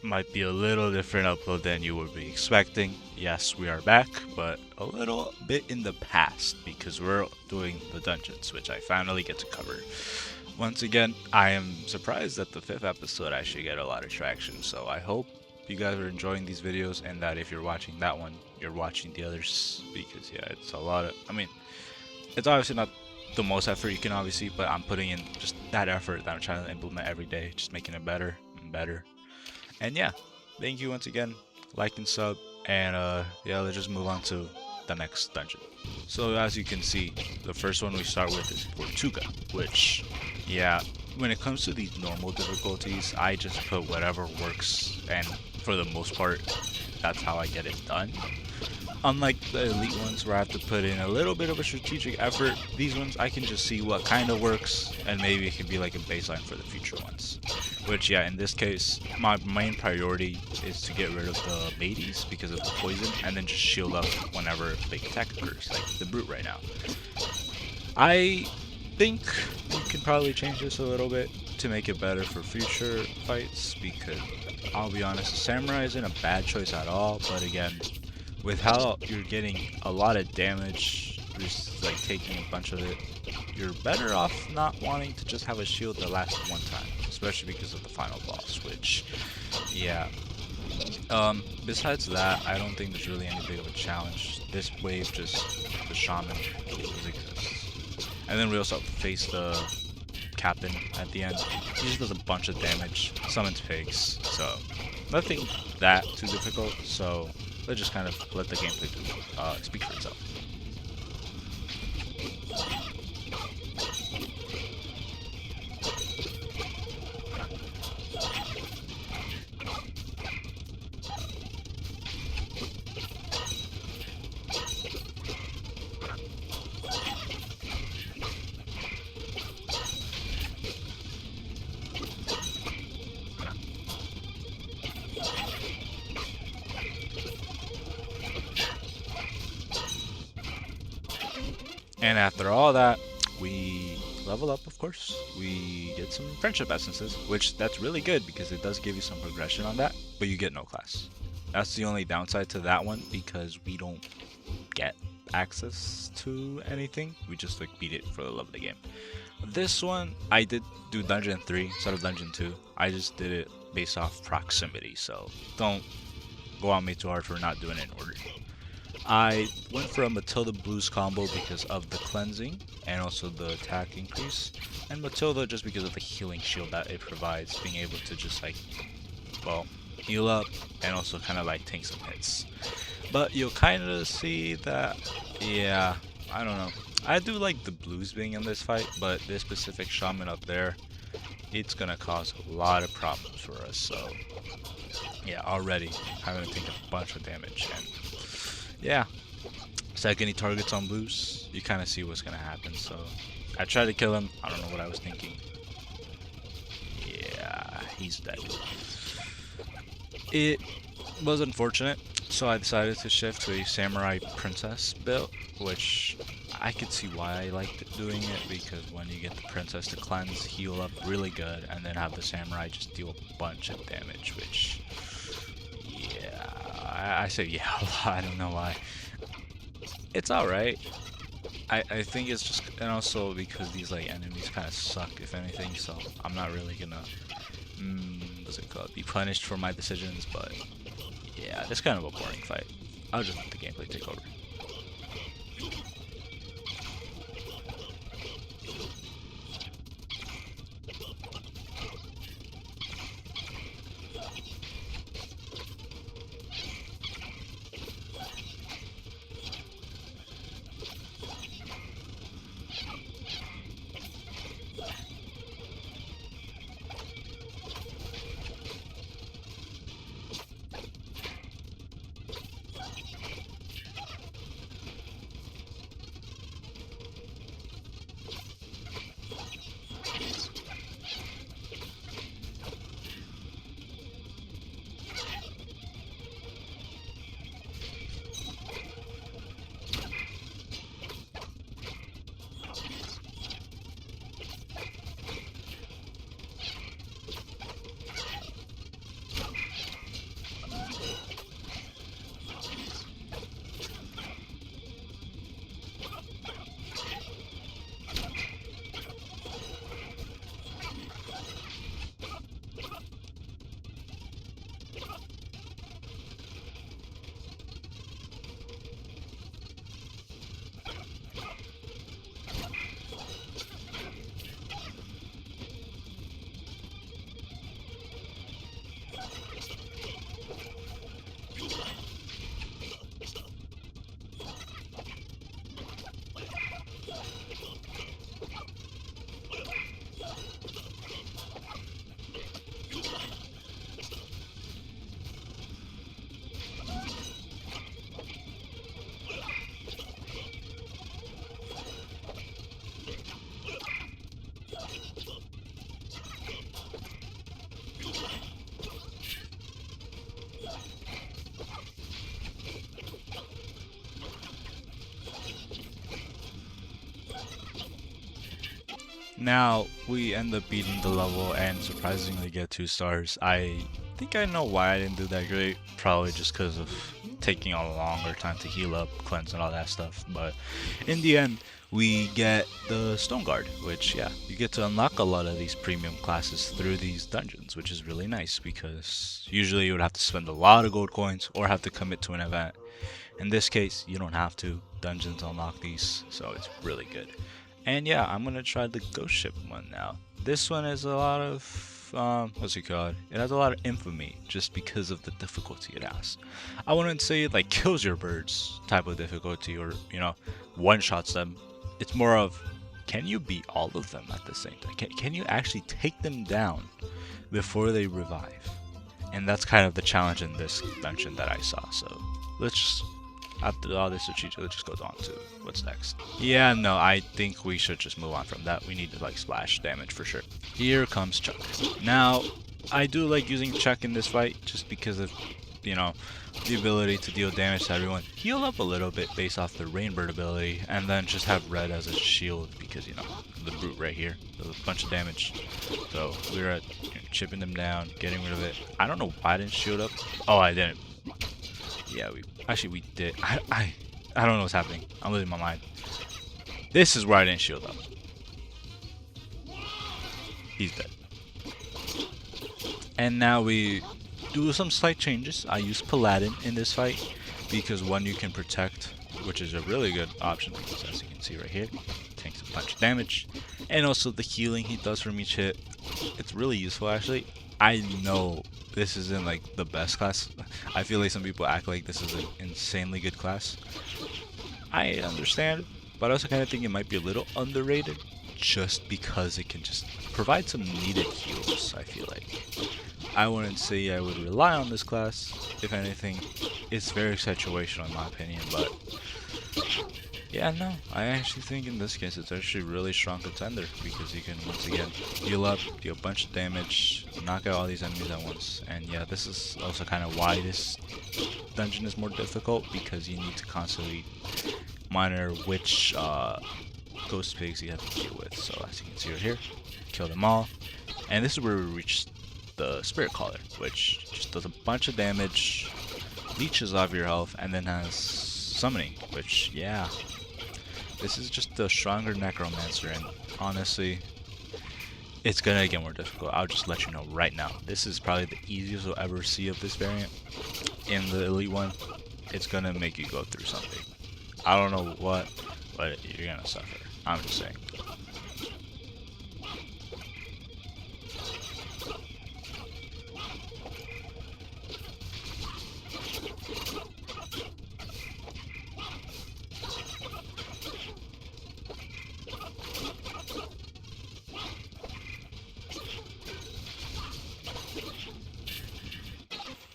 might be a little different upload than you would be expecting. Yes, we are back, but a little bit in the past because we're doing the dungeons, which I finally get to cover. Once again, I am surprised that the 5th episode actually get a lot of traction, so I hope you guys are enjoying these videos and that if you're watching that one, you're watching the others, because yeah, it's a lot of, it's obviously not the most effort you can obviously, but I'm putting in just that effort that I'm trying to implement every day, just making it better and better. And yeah, thank you once again, like and sub, and yeah, let's just move on to the next dungeon. So as you can see, the first one we start with is Portuga, which, yeah, when it comes to these normal difficulties, I just put whatever works, and for the most part, that's how I get it done. Unlike the elite ones where I have to put in a little bit of a strategic effort, these ones I can just see what kind of works, and maybe it can be like a baseline for the future ones. Which, yeah, in this case, my main priority is to get rid of the babies because of the poison, and then just shield up whenever a big attack occurs, like the brute right now. I think you can probably change this a little bit to make it better for future fights, because I'll be honest, the samurai isn't a bad choice at all, but again, with how you're getting a lot of damage, just like taking a bunch of it, you're better off not wanting to just have a shield that lasts one time, especially because of the final boss, which, yeah. Besides that, I don't think there's really any big of a challenge. This wave just, the shaman just exists. And then we also face the captain at the end. He just does a bunch of damage, summons pigs, so nothing that too difficult, so let's just kind of let the gameplay speak for itself. And after all that, we level up, of course. We get some friendship essences, which that's really good because it does give you some progression on that, but you get no class. That's the only downside to that one because we don't get access to anything. We just like beat it for the love of the game. This one, I did do Dungeon 3 instead of Dungeon 2. I just did it based off proximity, so don't go on me too hard for not doing it in order. I went for a Matilda Blues combo because of the cleansing and also the attack increase, and Matilda just because of the healing shield that it provides, being able to just like, well, heal up and also kind of like tank some hits. But you'll kind of see that, yeah, I don't know. I do like the blues being in this fight, but this specific shaman up there, it's gonna cause a lot of problems for us, so yeah, already having to take a bunch of damage. And yeah, second he targets on blues, you kind of see what's gonna happen. So I tried to kill him. I don't know what I was thinking. Yeah, he's dead. It was unfortunate, so I decided to shift to a samurai princess build, which I could see why I liked doing it, because when you get the princess to cleanse, heal up really good, and then have the samurai just deal a bunch of damage, which, yeah, I say yeah a lot, I don't know why. It's alright. I think it's just, and also because these like enemies kind of suck if anything, so I'm not really gonna, what's it called, be punished for my decisions, but yeah, it's kind of a boring fight. I'll just let the gameplay take over. Now, we end up beating the level and surprisingly get 2 stars. I think I know why I didn't do that great. Probably just because of taking a longer time to heal up, cleanse, and all that stuff. But in the end, we get the Stone Guard, which, yeah, you get to unlock a lot of these premium classes through these dungeons, which is really nice because usually you would have to spend a lot of gold coins or have to commit to an event. In this case, you don't have to. Dungeons unlock these, so it's really good. And yeah, I'm gonna try the ghost ship one now. This one is a lot of what's it called? It has a lot of infamy just because of the difficulty it has. I wouldn't say it like kills your birds type of difficulty or one shots them. It's more of can you beat all of them at the same time? Can you actually take them down before they revive? And that's kind of the challenge in this dungeon that I saw. So let's just after all this strategy, let's just go on to what's next. Yeah, no, I think we should just move on from that. We need to like splash damage for sure. Here comes Chuck. Now, I do like using Chuck in this fight just because of, the ability to deal damage to everyone. Heal up a little bit based off the Rainbird ability, and then just have Red as a shield because, the brute right here does a bunch of damage. So we're chipping them down, getting rid of it. I don't know why I didn't shield up. Oh, I didn't. Yeah, we did. I don't know what's happening. I'm losing my mind. This is where I didn't shield up. He's dead. And now we do some slight changes. I use Paladin in this fight because one, you can protect, which is a really good option because as you can see right here, takes a bunch of damage. And also the healing he does from each hit. It's really useful actually. I know this isn't like the best class. I feel like some people act like this is an insanely good class. I understand, but I also kind of think it might be a little underrated just because it can just provide some needed heals, I feel like. I wouldn't say I would rely on this class. If anything, it's very situational in my opinion, but yeah, no, I actually think in this case it's actually a really strong contender because you can once again heal up, do a bunch of damage, knock out all these enemies at once. And yeah, this is also kind of why this dungeon is more difficult because you need to constantly monitor which ghost pigs you have to deal with. So as you can see right here, kill them all. And this is where we reach the Spirit Caller, which just does a bunch of damage, leeches off your health, and then has summoning, which, yeah, this is just a stronger Necromancer, and honestly, it's gonna get more difficult. I'll just let you know right now. This is probably the easiest you'll ever see of this variant. In the Elite one, it's gonna make you go through something. I don't know what, but you're gonna suffer. I'm just saying.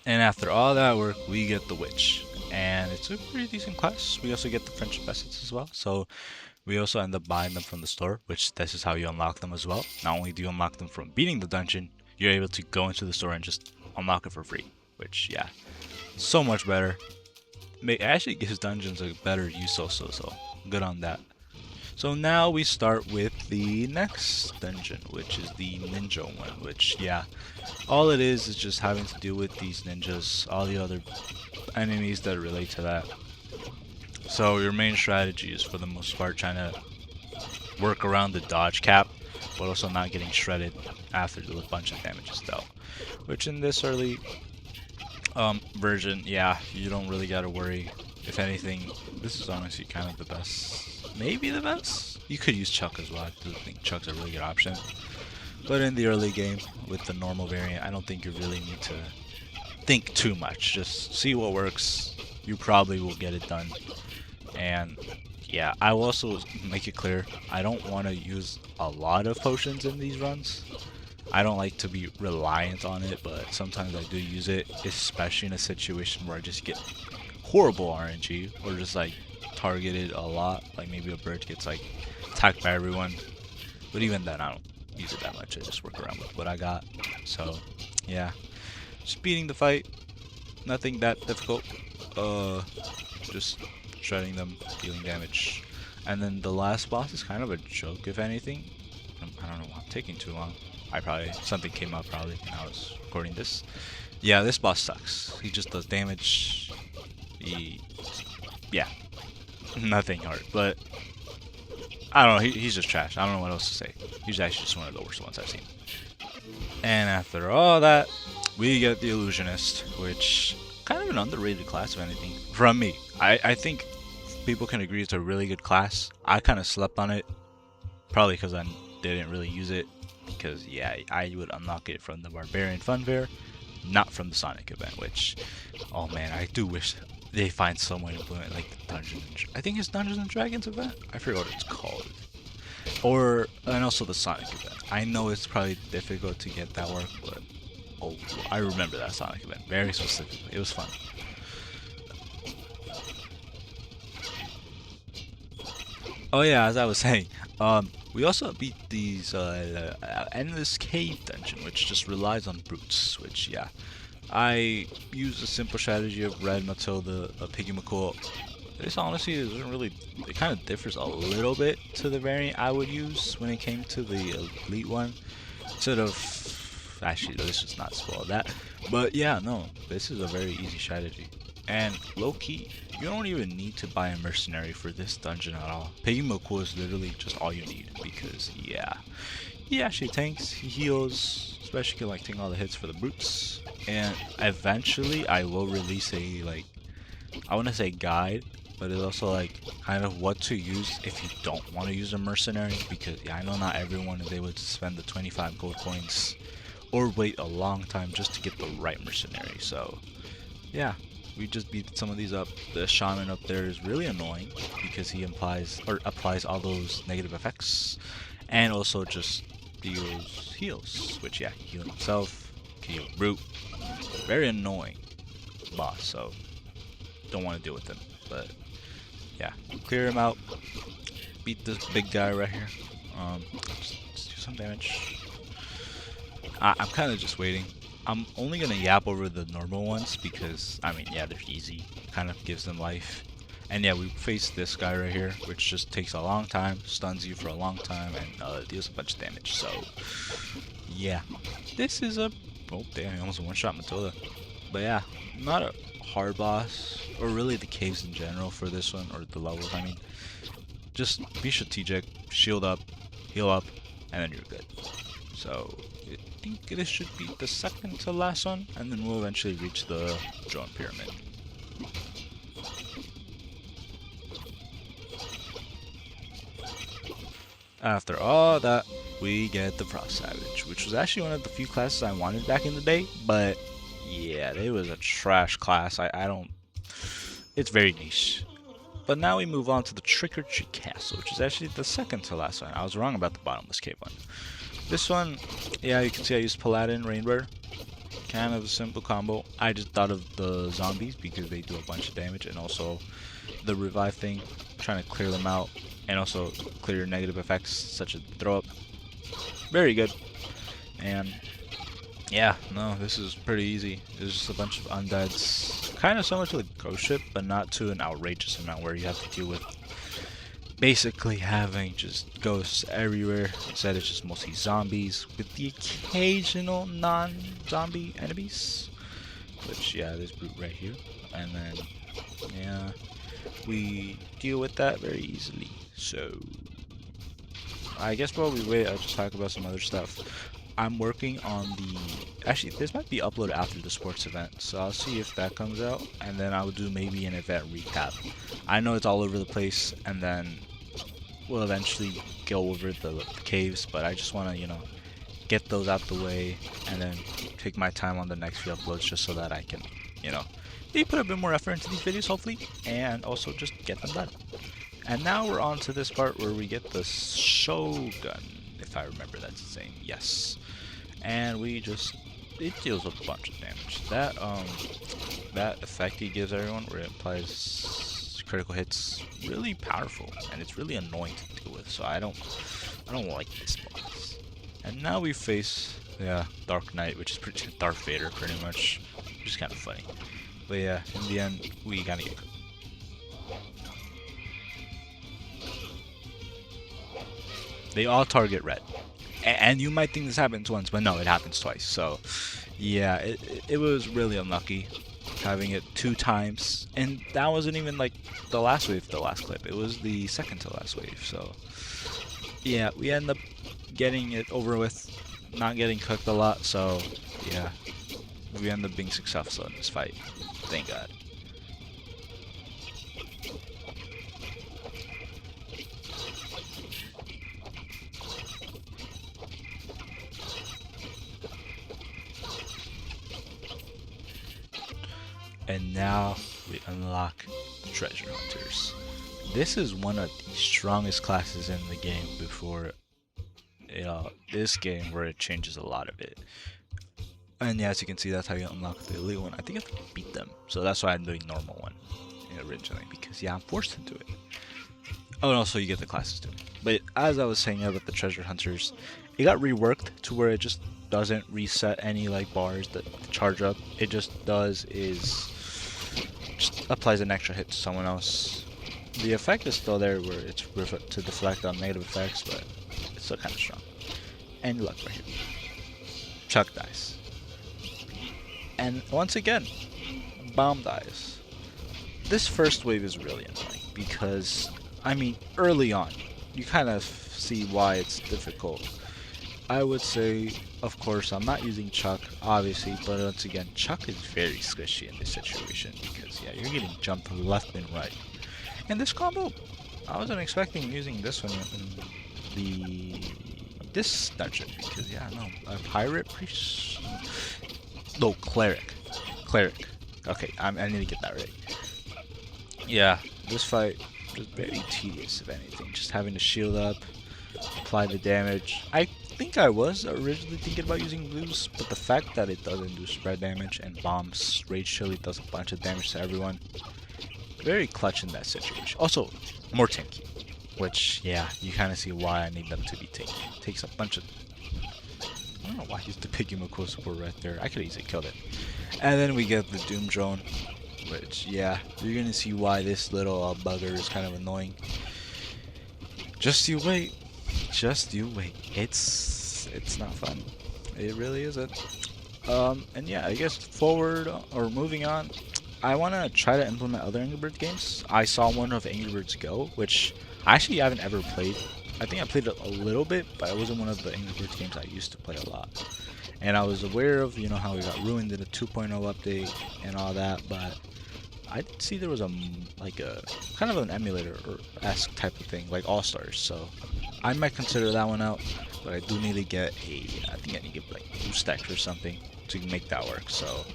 And after all that work, we get the Witch. And it's a pretty decent class. We also get the Friendship Essence as well. So we also end up buying them from the store, which this is how you unlock them as well. Not only do you unlock them from beating the dungeon, you're able to go into the store and just unlock it for free. Which, yeah, so much better. It actually gives dungeons a better use also, so good on that. So now we start with the next dungeon, which is the ninja one, which, yeah, all it is just having to deal with these ninjas, all the other enemies that relate to that. So your main strategy is for the most part trying to work around the dodge cap, but also not getting shredded after a bunch of damage is dealt. Which in this early Version, yeah, you don't really gotta worry. If anything, this is honestly kind of the best. Maybe the best? You could use Chuck as well. I do think Chuck's a really good option. But in the early game, with the normal variant, I don't think you really need to think too much. Just see what works. You probably will get it done. And yeah, I will also make it clear, I don't want to use a lot of potions in these runs. I don't like to be reliant on it, but sometimes I do use it, especially in a situation where I just get horrible RNG or just like targeted a lot. Like maybe a bird gets like attacked by everyone, but even then I don't use it that much. I just work around with what I got. So yeah, just beating the fight, nothing that difficult. Just shredding them, dealing damage, and then the last boss is kind of a joke, if anything. I don't know why I'm taking too long. Something came up probably when I was recording this. Yeah, this boss sucks. He just does damage. Yeah, nothing hard. But I don't know. He's just trash. I don't know what else to say. He's actually just one of the worst ones I've seen. And after all that, we get the Illusionist, which kind of an underrated class, if anything, from me. I think people can agree it's a really good class. I kind of slept on it, probably because I didn't really use it. Because yeah, I would unlock it from the Barbarian Funfair, not from the Sonic event. Which, oh man, I do wish they find some way to implement like the I think it's Dungeons and Dragons event. I forget what it's called. And also the Sonic event. I know it's probably difficult to get that work, but oh, I remember that Sonic event very specifically. It was fun. Oh yeah, as I was saying, we also beat these endless cave dungeon, which just relies on brutes. Which yeah, I use a simple strategy of Red Matilda, Piggy McCool. This honestly isn't really. It kind of differs a little bit to the variant I would use when it came to the elite one. Instead of actually, this is not spoil that. But yeah, no, this is a very easy strategy. And low key, you don't even need to buy a mercenary for this dungeon at all. Piggy McCool is literally just all you need because yeah, he actually tanks, he heals, especially collecting all the hits for the brutes. And eventually, I will release a I want to say guide, but it's also like kind of what to use if you don't want to use a mercenary, because yeah, I know not everyone is able to spend the 25 gold coins or wait a long time just to get the right mercenary. So yeah, we just beat some of these up. The shaman up there is really annoying because he applies all those negative effects, and also just deals heals, which yeah, heal himself, heal brute. Very annoying boss, so don't want to deal with him. But yeah, clear him out, beat this big guy right here. Just do some damage. I'm kind of just waiting. I'm only gonna yap over the normal ones because I mean, yeah, they're easy. Kind of gives them life. And yeah, we face this guy right here, which just takes a long time, stuns you for a long time, and deals a bunch of damage. So yeah, this is a oh damn, he almost one-shot Matilda. But yeah, not a hard boss, or really the caves in general for this one, or the levels. I mean, just be strategic, shield up, heal up, and then you're good. So I think this should be the second to last one, and then we'll eventually reach the drone pyramid. After all that, we get the Frost Savage, which was actually one of the few classes I wanted back in the day, but yeah, it was a trash class. I don't. It's very niche. But now we move on to the Trick or Treat Castle, which is actually the second to last one. I was wrong about the bottomless cave one. This one, yeah, you can see I used Paladin, Rainbear. Kind of a simple combo. I just thought of the zombies because they do a bunch of damage, and also the revive thing, trying to clear them out, and also clear negative effects such as throw up. Very good. And yeah, no, this is pretty easy. It's just a bunch of undeads. Kind of similar to the ghost ship, but not to an outrageous amount where you have to deal with basically having just ghosts everywhere. Instead, it's just mostly zombies with the occasional non-zombie enemies. Which, yeah, this brute right here. And then, yeah, we deal with that very easily. So I guess while we wait, I'll just talk about some other stuff. I'm working on the, actually this might be uploaded after the sports event, so I'll see if that comes out, and then I'll do maybe an event recap. I know it's all over the place, and then we'll eventually go over the caves, but I just want to, get those out the way, and then take my time on the next few uploads just so that I can, maybe put a bit more effort into these videos, hopefully, and also just get them done. And now we're on to this part where we get the Shogun, if I remember that's the name, yes. And it deals a bunch of damage. That effect he gives everyone where it applies critical hits, really powerful, and it's really annoying to deal with, so I don't like this boss. And now we face, Dark Knight, which is pretty Darth Vader pretty much, which is kind of funny. But yeah, in the end, we gotta get cooked. They all target red. And you might think this happens once, but no, it happens twice. So, yeah, it was really unlucky having it 2 times. And that wasn't even like the last wave, the last clip. It was the second to last wave. So, yeah, we end up getting it over with, not getting cooked a lot. So, yeah, we end up being successful in this fight. Thank God. And now we unlock the Treasure Hunters. This is one of the strongest classes in the game before, this game where it changes a lot of it. And yeah, as you can see, that's how you unlock the elite one. I think I have to beat them, so that's why I'm doing normal one originally, because yeah, I'm forced to do it. Oh, and also you get the classes too. But as I was saying about the Treasure Hunters, it got reworked to where it just doesn't reset any like bars that charge up. It just does is just applies an extra hit to someone else. The effect is still there where it's to deflect on negative effects, but it's still kind of strong. And luck right here. Chuck dies. And once again, Bomb dies. This first wave is really annoying because, I mean, early on, you kind of see why it's difficult. I would say, of course, I'm not using Chuck, obviously, but once again, Chuck is very squishy in this situation because, yeah, you're getting jumped left and right. And this combo, I wasn't expecting using this one in this dungeon because, yeah, no, a pirate priest, no, cleric. Okay, I need to get that right. Yeah, this fight was very tedious, if anything, just having to shield up, apply the damage. I think I was originally thinking about using blues, but the fact that it doesn't do spread damage and bombs Rage Chili does a bunch of damage to everyone, very clutch in that situation. Also, more tanky, which, yeah, you kind of see why I need them to be tanky. It takes a bunch of, I don't know why I used the Piggy support right there. I could easily killed it. And then we get the Doom Drone, which, yeah, you're gonna see why this little bugger is kind of annoying. Just you wait. Just you wait. It's not fun. It really isn't. And yeah, I guess forward or moving on, I want to try to implement other Angry Birds games. I saw one of Angry Birds Go, which I actually haven't ever played. I think I played it a little bit, but it wasn't one of the Angry Birds games I used to play a lot. And I was aware of, how it got ruined in the 2.0 update and all that, but I did see there was a kind of an emulator or esque type of thing, like All Stars. So I might consider that one out, but I do need to get I think I need to get like boost decks or something to make that work. So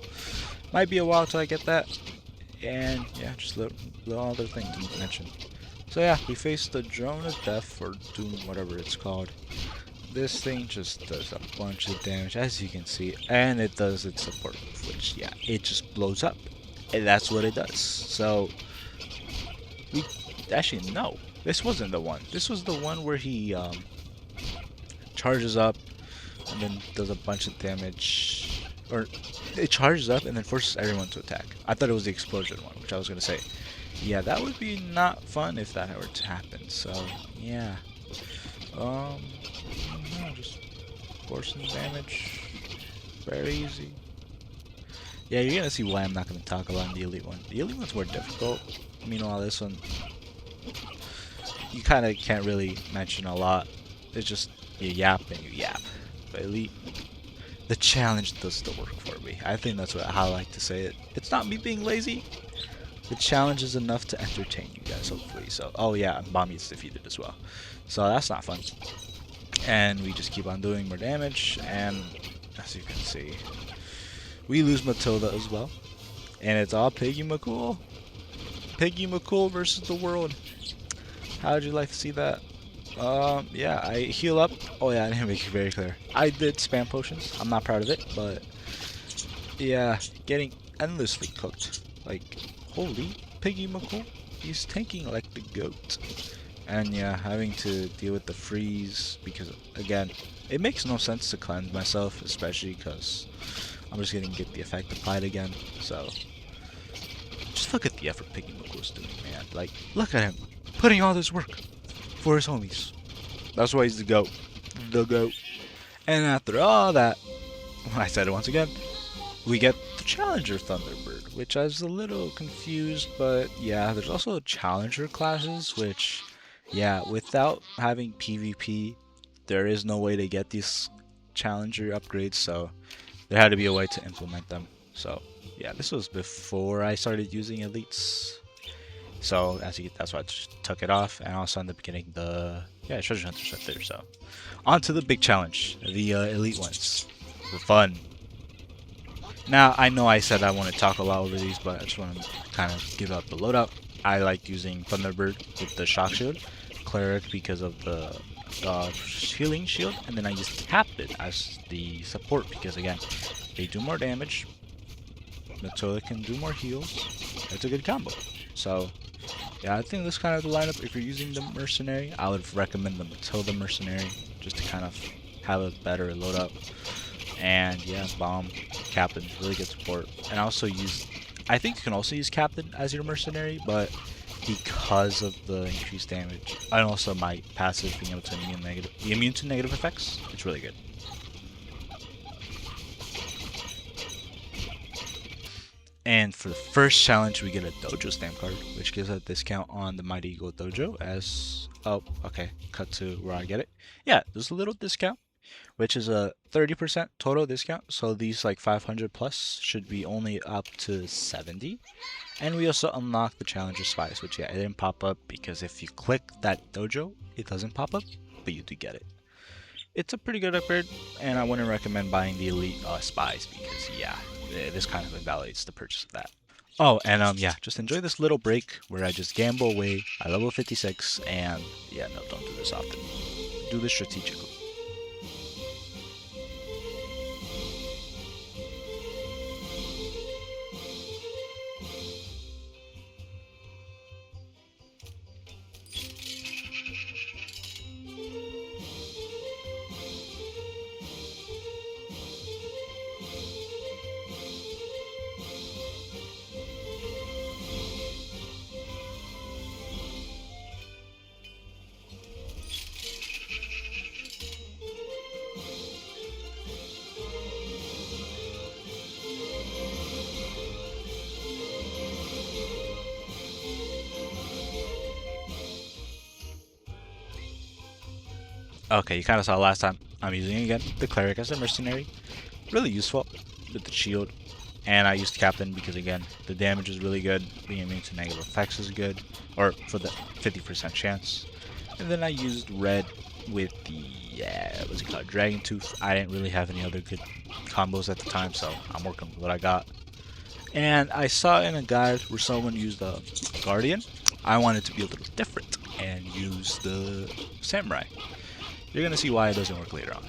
might be a while till I get that. And yeah, just little other thing to mention. So yeah, we faced the Drone of Death or Doom, whatever it's called. This thing just does a bunch of damage, as you can see, and it does its support move, which, yeah, it just blows up. And that's what it does. So, actually, no, this wasn't the one. This was the one where he charges up and then does a bunch of damage. Or, it charges up and then forces everyone to attack. I thought it was the explosion one, which I was going to say. Yeah, that would be not fun if that were to happen. So, yeah. No, just forcing damage. Very easy. Yeah, you're gonna see why I'm not gonna talk about the Elite one. The Elite one's more difficult. Meanwhile, this one, you kind of can't really mention a lot. It's just you yap and you yap. But Elite, the challenge does the work for me. I think that's how I like to say it. It's not me being lazy. The challenge is enough to entertain you guys, hopefully. So, oh yeah, and Bomb gets defeated as well. So that's not fun. And we just keep on doing more damage, and as you can see, we lose Matilda as well. And it's all Piggy McCool. Piggy McCool versus the world. How would you like to see that? Yeah, I heal up. Oh yeah, I didn't make it very clear. I did spam potions. I'm not proud of it, but yeah, getting endlessly cooked. Like, holy Piggy McCool. He's tanking like the goat. And yeah, having to deal with the freeze because, again, it makes no sense to cleanse myself, especially because I'm just gonna get the effect applied again. So just look at the effort Piggy McCool's doing, man. Like, look at him putting all this work for his homies. That's why he's the GOAT. The GOAT. And after all that, I said it once again, we get the Challenger Thunderbird, which I was a little confused, but yeah, there's also Challenger classes, which, yeah, without having PvP, there is no way to get these Challenger upgrades, so there had to be a way to implement them. So yeah, this was before I started using elites. So that's why I just took it off, and also ended up getting the treasure hunters right there. So on to the big challenge, the elite ones, for fun. Now I know I said I want to talk a lot over these, but I just want to kind of give up the loadout. I like using Thunderbird with the shock shield, Cleric because of the healing shield, and then I use Captain as the support because again they do more damage. Matilda can do more heals. It's a good combo. So yeah, I think this kind of the lineup. If you're using the mercenary, I would recommend the Matilda mercenary just to kind of have a better loadout. And yeah, Bomb, Captain, really good support. And I also I think you can also use Captain as your mercenary, but because of the increased damage, and also my passive being able to immune to negative effects, it's really good. And for the first challenge, we get a Dojo stamp card, which gives a discount on the Mighty Eagle Dojo as... Oh, okay, cut to where I get it. Yeah, there's a little discount, which is a 30% total discount. So these like 500 plus should be only up to 70. And we also unlock the Challenger Spice, which yeah, it didn't pop up because if you click that Dojo, it doesn't pop up, but you do get it. It's a pretty good upgrade, and I wouldn't recommend buying the Elite Spies because yeah, this kind of invalidates the purchase of that. Oh, and yeah, just enjoy this little break where I just gamble away. I level 56, and yeah, no, don't do this often. Do this strategically. Okay, you kind of saw last time. I'm using again the Cleric as a mercenary. Really useful with the shield. And I used Captain because again, the damage is really good. Being immune to negative effects is good. Or for the 50% chance. And then I used Red with the, what's it called? Dragon Tooth. I didn't really have any other good combos at the time, so I'm working with what I got. And I saw in a guide where someone used a Guardian. I wanted to be a little different and use the Samurai. You're gonna see why it doesn't work later on.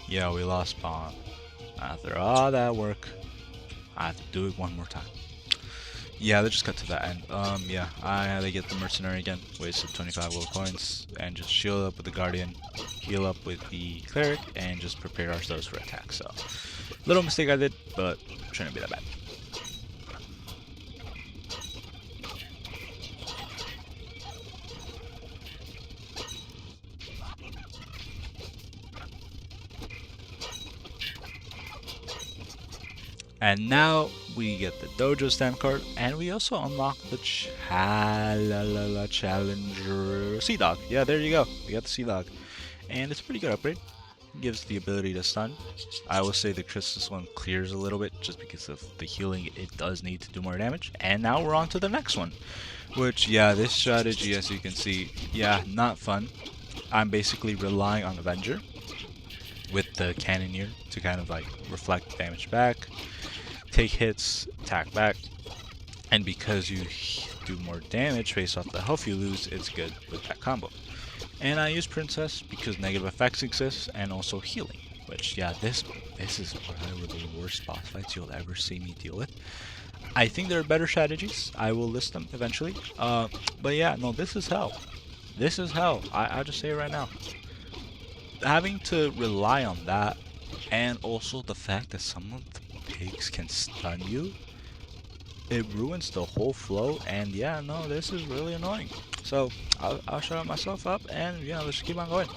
Yeah, we lost spawn. After all that work, I have to do it one more time. Yeah, let's just cut to that end. Yeah, I had to get the mercenary again, wasted 25 gold coins, and just shield up with the guardian, heal up with the cleric, and just prepare ourselves for attack. So, little mistake I did, but shouldn't be that bad. And now we get the dojo stamp card, and we also unlock the challenger sea dog. Yeah, there you go. We got the sea dog, and it's a pretty good upgrade. Gives the ability to stun. I will say the Christmas one clears a little bit just because of the healing. It does need to do more damage. And now we're on to the next one, which, yeah, this strategy, as you can see, yeah, not fun. I'm basically relying on Avenger with the Cannoneer to kind of like reflect damage back, take hits, attack back, and because you do more damage based off the health you lose, it's good with that combo. And I use Princess because negative effects exist and also healing, which, yeah, this is one of the worst boss fights you'll ever see me deal with. I think there are better strategies. I will list them eventually. But yeah, no, this is hell. This is hell. I'll just say it right now. Having to rely on that, and also the fact that some of the pigs can stun you, it ruins the whole flow. And yeah, no, this is really annoying. So I'll shut myself up, and yeah, let's keep on going.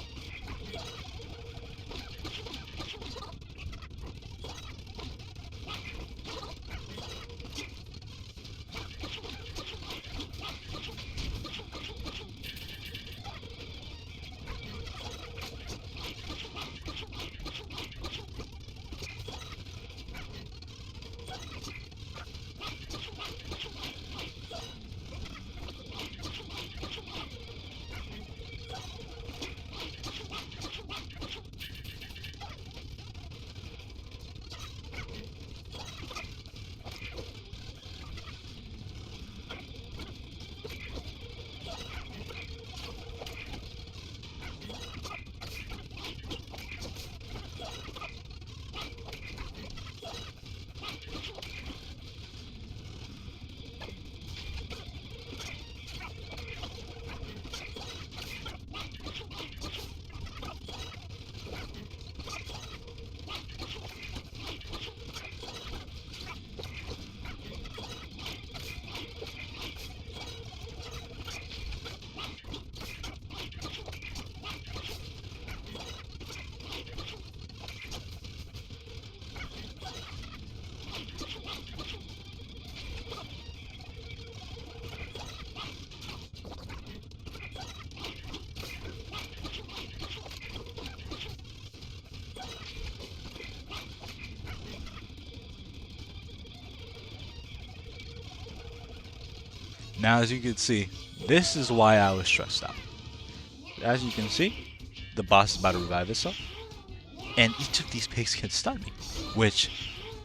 Now, as you can see, this is why I was stressed out. As you can see, the boss is about to revive itself, and each of these pigs can stun me, which,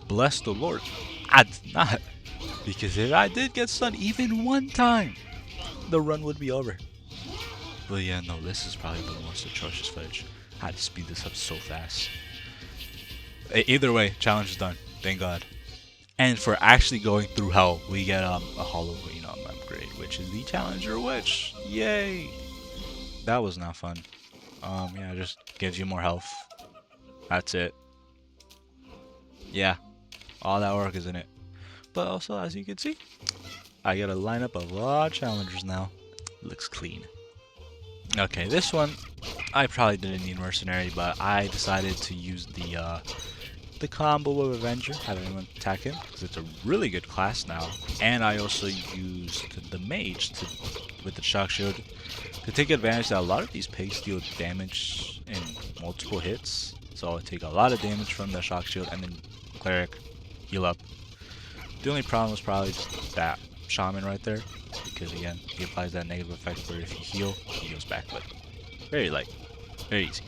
bless the Lord, I did not. Because if I did get stunned even one time, the run would be over. But yeah, no, this is probably the most atrocious footage. I had to speed this up so fast. Either way, challenge is done. Thank God. And for actually going through hell, we get a hollow upgrade, which is the Challenger Witch. Yay! That was not fun. Yeah, it just gives you more health. That's it. Yeah, all that work is in it. But also, as you can see, I get a lineup of a lot of challengers now. Looks clean. Okay, this one, I probably didn't need Mercenary, but I decided to use the combo of Avenger, have everyone attack him, because it's a really good class now. And I also used the Mage with the Shock Shield to take advantage that a lot of these pigs deal damage in multiple hits. So I take a lot of damage from the Shock Shield, and then Cleric, heal up. The only problem was probably just that Shaman right there, because again, he applies that negative effect where if you heal, he goes back, but very light, very easy.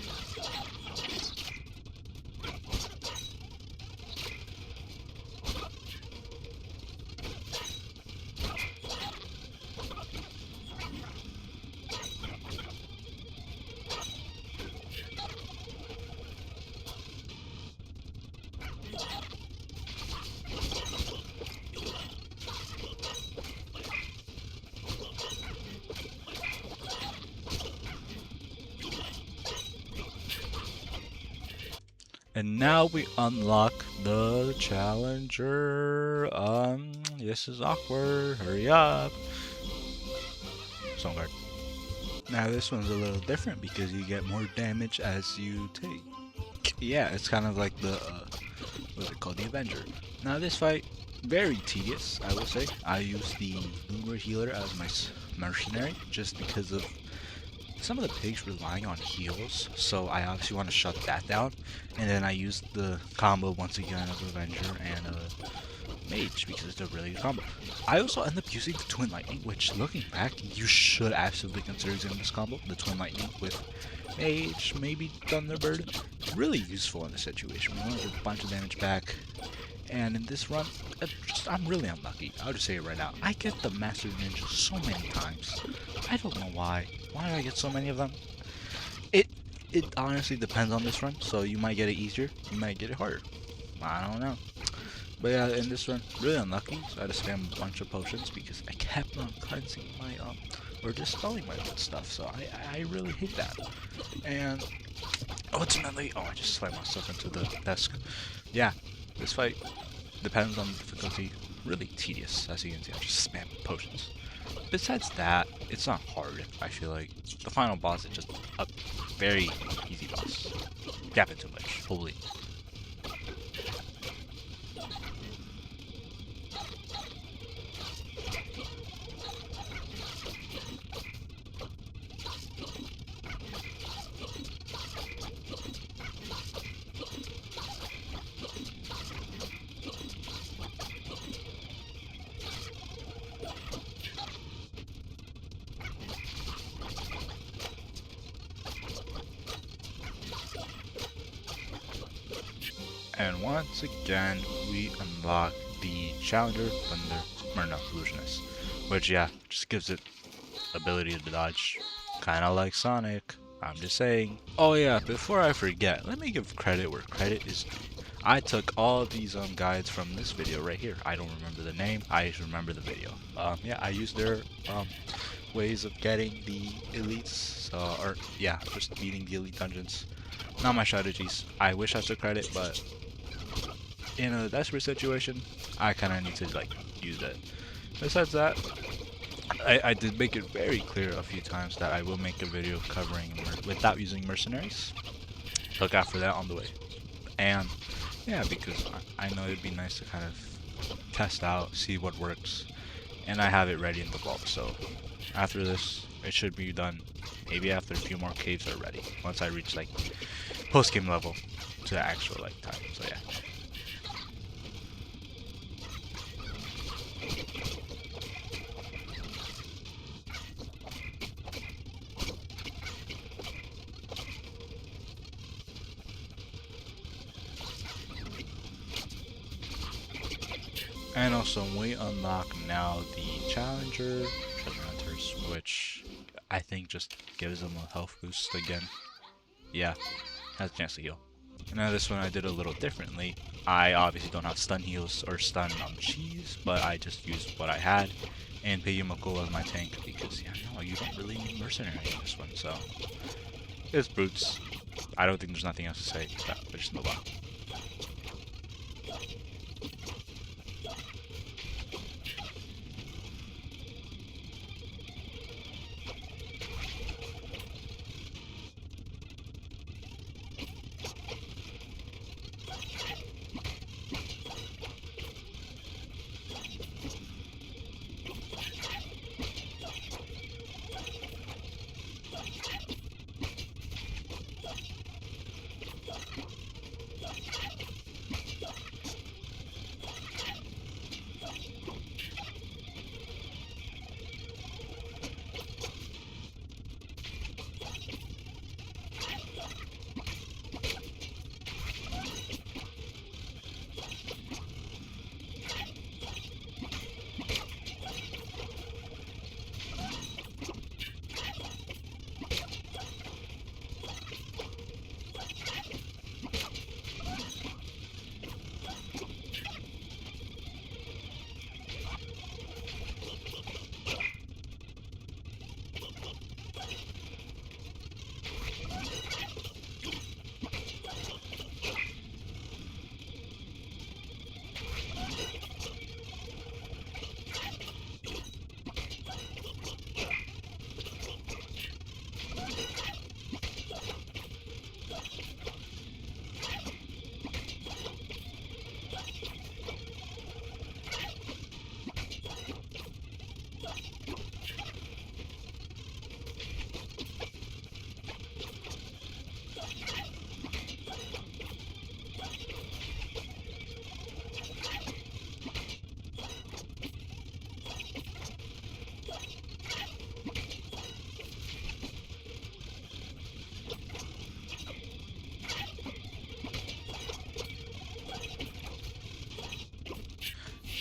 And now we unlock the challenger. This is awkward. Hurry up. Stone guard. Now this one's a little different because you get more damage as you take. Yeah, it's kind of like the, what's it called? The Avenger. Now this fight, very tedious, I will say. I use the Boomer Healer as my mercenary just because of some of the pigs relying on heals, so I obviously want to shut that down. And then I use the combo once again of Avenger and Mage because it's a really good combo. I also end up using the Twin Lightning, which looking back, you should absolutely consider using this combo, the Twin Lightning with Mage, maybe Thunderbird. Really useful in this situation. We want to get a bunch of damage back. And in this run, I'm really unlucky. I'll just say it right now. I get the Master Ninja so many times. I don't know why. Why do I get so many of them? It honestly depends on this run. So you might get it easier. You might get it harder. I don't know. But yeah, in this run, really unlucky. So I had to spam a bunch of potions because I kept on cleansing my, or dispelling my good stuff. So I really hate that. And ultimately, I just slammed myself into the desk. Yeah, this fight depends on the difficulty. Really tedious, as you can see. I just spam potions. Besides that, it's not hard. I feel like the final boss is just a very easy boss. Gap it too much. Holy. And once again, we unlock the Challenger Illusionist, which yeah, just gives it ability to dodge, kind of like Sonic. I'm just saying. Oh yeah, before I forget, let me give credit where credit is due. I took all of these guides from this video right here. I don't remember the name. I just remember the video. Yeah, I used their ways of getting the elites, or yeah, just beating the elite dungeons. Not my strategies. I wish I took credit, but in a desperate situation, I kind of need to like use it. Besides that, I did make it very clear a few times that I will make a video covering without using mercenaries. Look out for that on the way. And yeah, because I know it'd be nice to kind of test out, see what works, and I have it ready in the vault. So after this, it should be done. Maybe after a few more caves are ready. Once I reach like post game level to the actual like time. So yeah. And also, we unlock now the Challenger Treasure Hunters, which I think just gives them a health boost again. Yeah, has a chance to heal. Now this one I did a little differently. I obviously don't have stun heals or stun cheese, but I just used what I had, and Piyumako as my tank because yeah, no, you don't really need mercenary in this one, so it's brutes. I don't think there's nothing else to say, but just move on.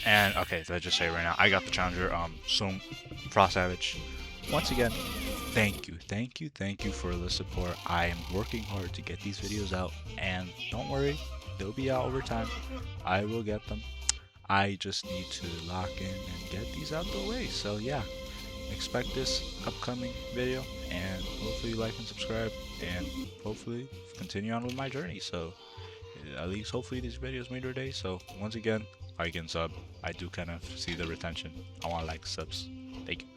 And okay, let's just say right now, I got the challenger. Soon, Frost Savage. Once again, thank you for the support. I am working hard to get these videos out, and don't worry, they'll be out over time. I will get them. I just need to lock in and get these out the way. So yeah, expect this upcoming video, and hopefully you like and subscribe, and hopefully continue on with my journey. So at least hopefully these videos made your day. So once again, like and sub. I do kind of see the retention. I want to like subs. Thank you.